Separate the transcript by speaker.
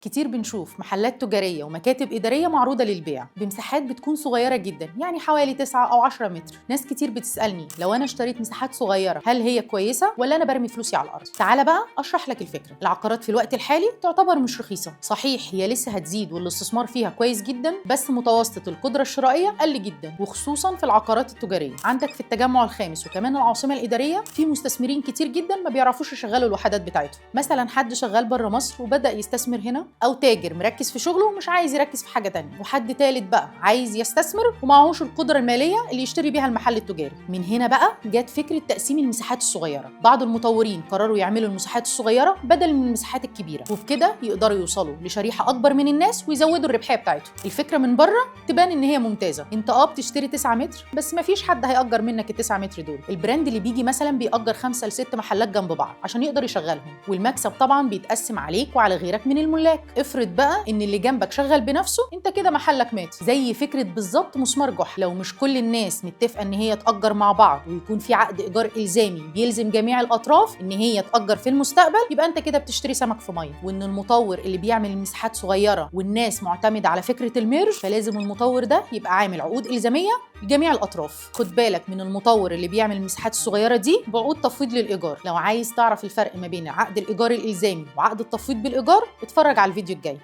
Speaker 1: كتير بنشوف محلات تجارية ومكاتب إدارية معروضة للبيع بمساحات بتكون صغيرة جدا، يعني حوالي 9 أو 10 متر. ناس كتير بتسألني لو أنا اشتريت مساحات صغيرة هل هي كويسة ولا أنا برمي فلوسي على الأرض؟ تعالى بقى أشرح لك الفكرة. العقارات في الوقت الحالي تعتبر مش رخيصة، صحيح هي لسه هتزيد والاستثمار فيها كويس جدا، بس متوسط القدرة الشرائية قل جدا، وخصوصا في العقارات التجارية. عندك في التجمع الخامس وكمان العاصمة الإدارية في مستثمرين كتير جدا ما بيعرفوش يشغلوا الوحدات بتاعتهم. مثلا حد شغال بره مصر وبدأ يستثمر هنا، أو تاجر مركز في شغله ومش عايز يركز في حاجة تانية، وحد تالت بقى عايز يستثمر ومعهوش القدرة المالية اللي يشتري بيها المحل التجاري. من هنا بقى جت فكرة تقسيم المساحات الصغيرة. بعض المطورين قرروا يعملوا المساحات الصغيرة بدل من المساحات الكبيرة، وبكده يقدروا يوصلوا لشريحة أكبر من الناس ويزودوا الربحية بتاعتهم. الفكرة من بره تبان إن هي ممتازة، أنت بتشتري 9 متر بس مفيش حد هيأجر منك ال 9 متر دول. البراند اللي بيجي مثلا بيأجر 5 ل 6 محلات جنب بعض عشان يقدر يشغلهم، والمكسب طبعا بيتقسم عليك وعلى غيرك من الملاك. افرض بقى ان اللي جنبك شغال بنفسه، انت كده محلك مات. زي فكره بالظبط مسمار جحر، لو مش كل الناس متفقه ان هي تأجر مع بعض ويكون في عقد ايجار الزامي بيلزم جميع الاطراف ان هي تأجر في المستقبل، يبقى انت كده بتشتري سمك في ميه. وان المطور اللي بيعمل مساحات صغيره والناس معتمده على فكره الميرج، فلازم المطور ده يبقى عامل عقود الزاميه لجميع الاطراف. خد بالك من المطور اللي بيعمل المساحات الصغيره دي بعقود تفويض للايجار. لو عايز تعرف الفرق ما بين عقد الايجار الالزامي وعقد التفويض بالايجار، اتفرج على الفيديو الجاي.